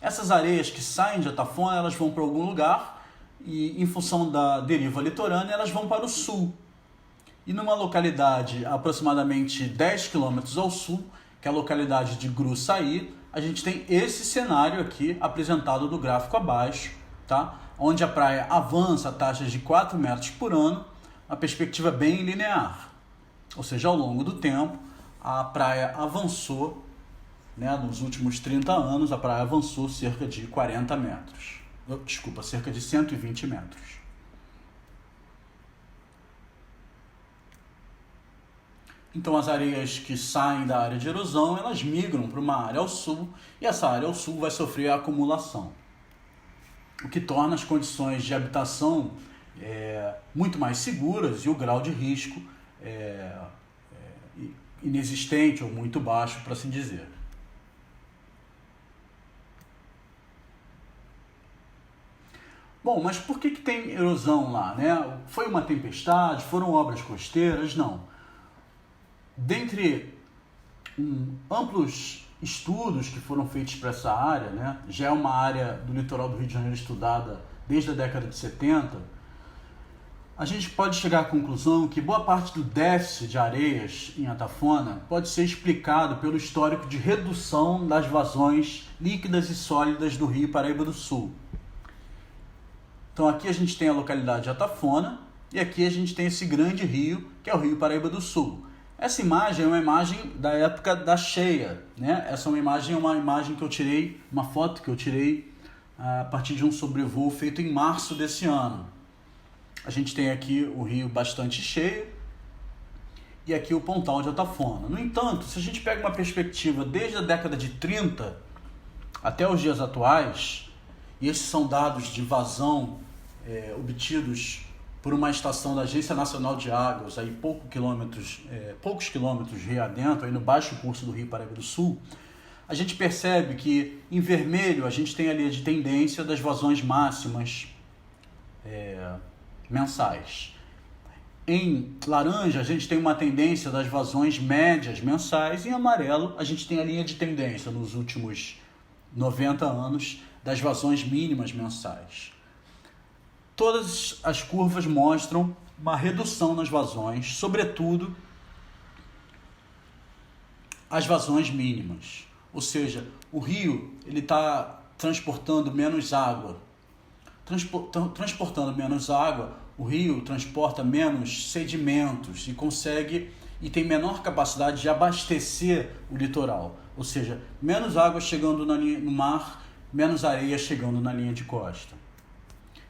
Essas areias que saem de Atafona, elas vão para algum lugar e, em função da deriva litorânea, elas vão para o sul. E numa localidade a aproximadamente 10 km ao sul, que é a localidade de Gruçaí, a gente tem esse cenário aqui apresentado no gráfico abaixo, tá? Onde a praia avança a taxas de 4 metros por ano, uma perspectiva bem linear. Ou seja, ao longo do tempo, a praia avançou, nos últimos 30 anos, a praia avançou cerca de 40 metros. Cerca de 120 metros. Então as areias que saem da área de erosão, elas migram para uma área ao sul, e essa área ao sul vai sofrer a acumulação, o que torna as condições de habitação muito mais seguras e o grau de risco inexistente ou muito baixo, para assim dizer. Bom, mas por que tem erosão lá, né? Foi uma tempestade? Foram obras costeiras? Não. Dentre amplos estudos que foram feitos para essa área, né, já é uma área do litoral do Rio de Janeiro estudada desde a década de 70, a gente pode chegar à conclusão que boa parte do déficit de areias em Atafona pode ser explicado pelo histórico de redução das vazões líquidas e sólidas do Rio Paraíba do Sul. Então aqui a gente tem a localidade de Atafona e aqui a gente tem esse grande rio, que é o Rio Paraíba do Sul. Essa imagem é uma imagem da época da cheia, né? Essa é uma imagem que eu tirei, uma foto que eu tirei a partir de um sobrevoo feito em março desse ano. A gente tem aqui o rio bastante cheio e aqui o pontal de Atafona. No entanto, se a gente pega uma perspectiva desde a década de 30 até os dias atuais, e esses são dados de vazão obtidos por uma estação da Agência Nacional de Águas, aí poucos quilômetros rio adentro, aí no baixo curso do Rio Paraíba do Sul, a gente percebe que em vermelho a gente tem a linha de tendência das vazões máximas mensais. Em laranja a gente tem uma tendência das vazões médias mensais, e em amarelo a gente tem a linha de tendência nos últimos 90 anos das vazões mínimas mensais. Todas as curvas mostram uma redução nas vazões, sobretudo as vazões mínimas. Ou seja, o rio está transportando menos água. Transportando menos água, o rio transporta menos sedimentos e tem menor capacidade de abastecer o litoral. Ou seja, menos água chegando no mar, menos areia chegando na linha de costa.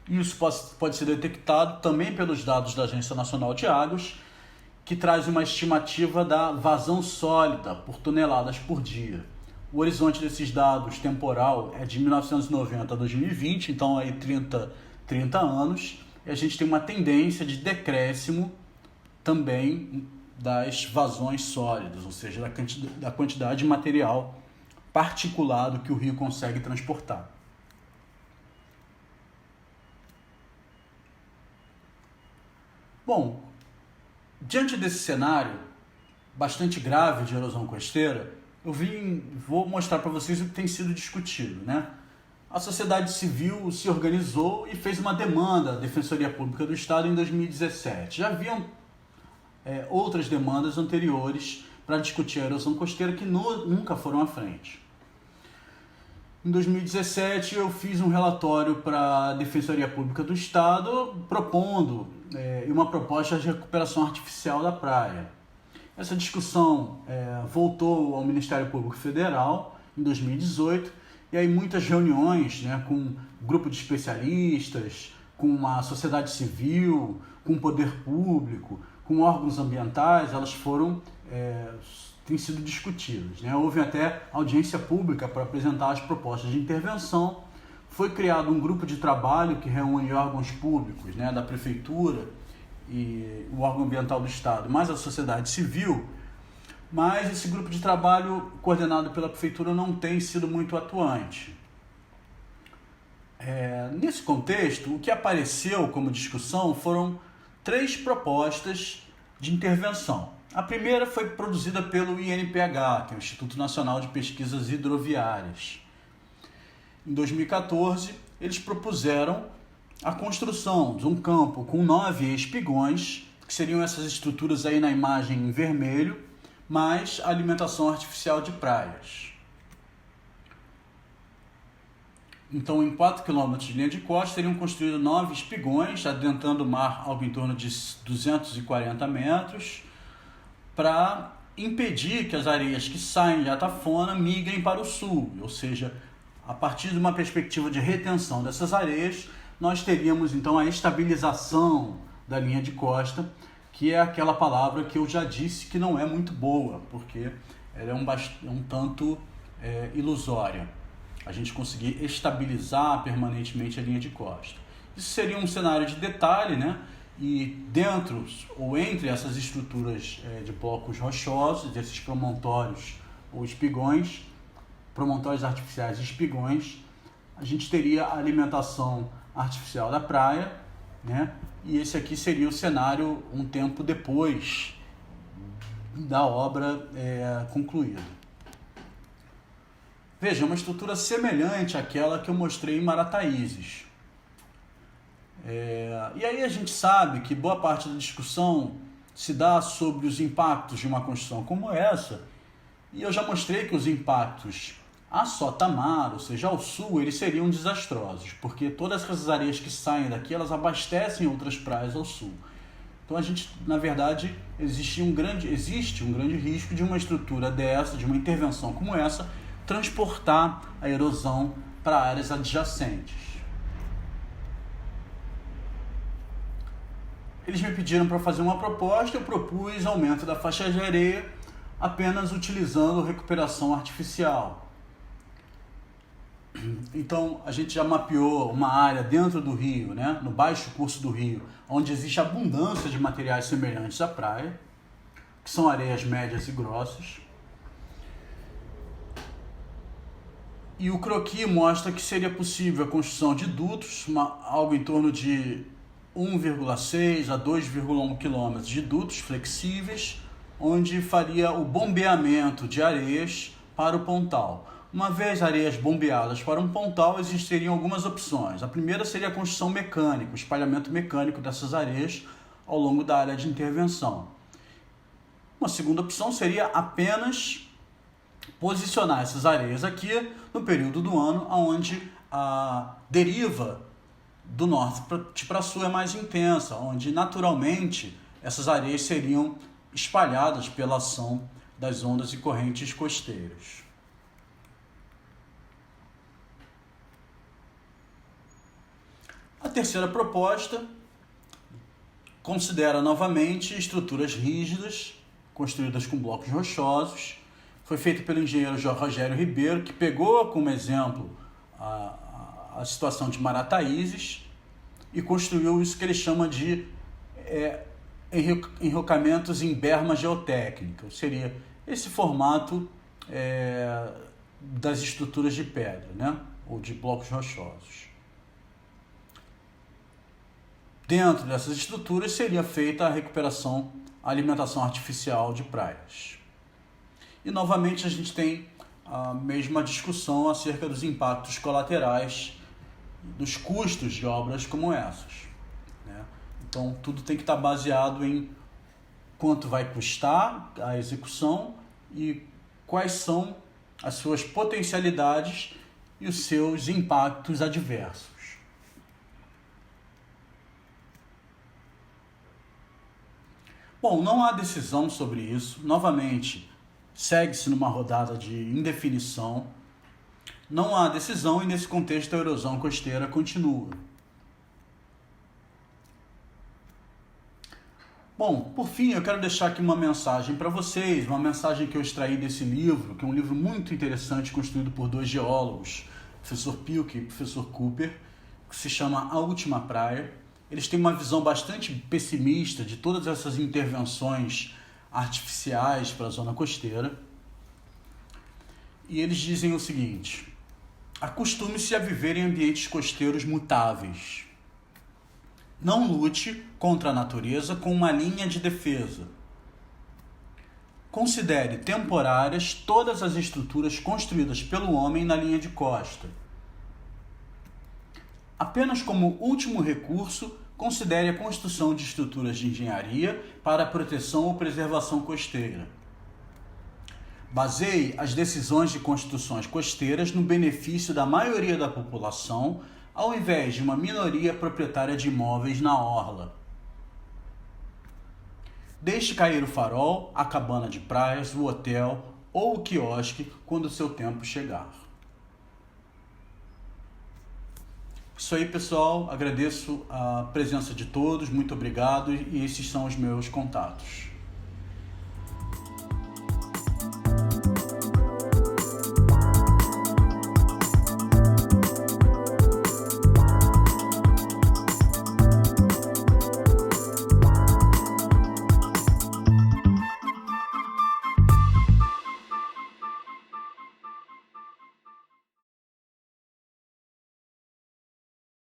Isso pode ser detectado também pelos dados da Agência Nacional de Águas, que traz uma estimativa da vazão sólida por toneladas por dia. O horizonte desses dados temporal é de 1990 a 2020, então aí 30 anos, e a gente tem uma tendência de decréscimo também das vazões sólidas, ou seja, da quantidade de material particulado que o rio consegue transportar. Bom, diante desse cenário bastante grave de erosão costeira, vou mostrar para vocês o que tem sido discutido, né? A sociedade civil se organizou e fez uma demanda à Defensoria Pública do Estado em 2017. Já haviam outras demandas anteriores para discutir a erosão costeira que nunca foram à frente. Em 2017 eu fiz um relatório para a Defensoria Pública do Estado propondo uma proposta de recuperação artificial da praia. Essa discussão voltou ao Ministério Público Federal em 2018, e aí muitas reuniões, né, com grupo de especialistas, com a sociedade civil, com o poder público, com órgãos ambientais, elas têm sido discutidas, né? Houve até audiência pública para apresentar as propostas de intervenção. Foi criado um grupo de trabalho que reúne órgãos públicos, né, da Prefeitura e o órgão ambiental do Estado, mais a sociedade civil, mas esse grupo de trabalho coordenado pela Prefeitura não tem sido muito atuante. Nesse contexto, o que apareceu como discussão foram 3 propostas de intervenção. A primeira foi produzida pelo INPH, que é o Instituto Nacional de Pesquisas Hidroviárias. Em 2014, eles propuseram a construção de um campo com 9 espigões, que seriam essas estruturas aí na imagem em vermelho, mais alimentação artificial de praias. Então, em 4 km de linha de costa, seriam construídos 9 espigões, adentrando o mar algo em torno de 240 metros, para impedir que as areias que saem de Atafona migrem para o sul, ou seja, a partir de uma perspectiva de retenção dessas areias, nós teríamos então a estabilização da linha de costa, que é aquela palavra que eu já disse que não é muito boa, porque ela é um tanto ilusória. A gente conseguir estabilizar permanentemente a linha de costa. Isso seria um cenário de detalhe, né? E dentro ou entre essas estruturas de blocos rochosos, desses promontórios ou espigões, promontórios artificiais e espigões, a gente teria a alimentação artificial da praia, né? E esse aqui seria o cenário um tempo depois da obra concluída. Veja, uma estrutura semelhante àquela que eu mostrei em Marataízes. E aí a gente sabe que boa parte da discussão se dá sobre os impactos de uma construção como essa, e eu já mostrei que os impactos a Sotamar, ou seja, ao sul, eles seriam desastrosos, porque todas essas areias que saem daqui, elas abastecem outras praias ao sul. Então a gente, na verdade, existe um grande risco de uma estrutura dessa, de uma intervenção como essa, transportar a erosão para áreas adjacentes. Eles me pediram para fazer uma proposta, eu propus aumento da faixa de areia apenas utilizando recuperação artificial. Então, a gente já mapeou uma área dentro do rio, né, no baixo curso do rio, onde existe abundância de materiais semelhantes à praia, que são areias médias e grossas. E o croquis mostra que seria possível a construção de dutos, algo em torno de 1,6 a 2,1 km de dutos flexíveis, onde faria o bombeamento de areias para o pontal. Uma vez areias bombeadas para um pontal, existiriam algumas opções. A primeira seria a construção mecânica, o espalhamento mecânico dessas areias ao longo da área de intervenção. Uma segunda opção seria apenas posicionar essas areias aqui no período do ano onde a deriva do norte para sul é mais intensa, onde naturalmente essas areias seriam espalhadas pela ação das ondas e correntes costeiras. A terceira proposta considera novamente estruturas rígidas, construídas com blocos rochosos. Foi feito pelo engenheiro Rogério Ribeiro, que pegou como exemplo a situação de Marataízes e construiu isso que ele chama de enrocamentos em berma geotécnica. Seria esse formato das estruturas de pedra, né? Ou de blocos rochosos. Dentro dessas estruturas seria feita a recuperação, a alimentação artificial de praias. E novamente a gente tem a mesma discussão acerca dos impactos colaterais, dos custos de obras como essas, né? Então tudo tem que estar baseado em quanto vai custar a execução e quais são as suas potencialidades e os seus impactos adversos. Bom, não há decisão sobre isso. Novamente, segue-se numa rodada de indefinição. Não há decisão e, nesse contexto, a erosão costeira continua. Bom, por fim, eu quero deixar aqui uma mensagem para vocês, uma mensagem que eu extraí desse livro, que é um livro muito interessante, construído por dois geólogos, professor Pilke e professor Cooper, que se chama A Última Praia. Eles têm uma visão bastante pessimista de todas essas intervenções artificiais para a zona costeira. E eles dizem o seguinte: acostume-se a viver em ambientes costeiros mutáveis. Não lute contra a natureza com uma linha de defesa. Considere temporárias todas as estruturas construídas pelo homem na linha de costa. Apenas como último recurso, considere a construção de estruturas de engenharia para a proteção ou preservação costeira. Baseie as decisões de construções costeiras no benefício da maioria da população, ao invés de uma minoria proprietária de imóveis na orla. Deixe cair o farol, a cabana de praias, o hotel ou o quiosque quando o seu tempo chegar. Isso aí, pessoal. Agradeço a presença de todos. Muito obrigado. E esses são os meus contatos.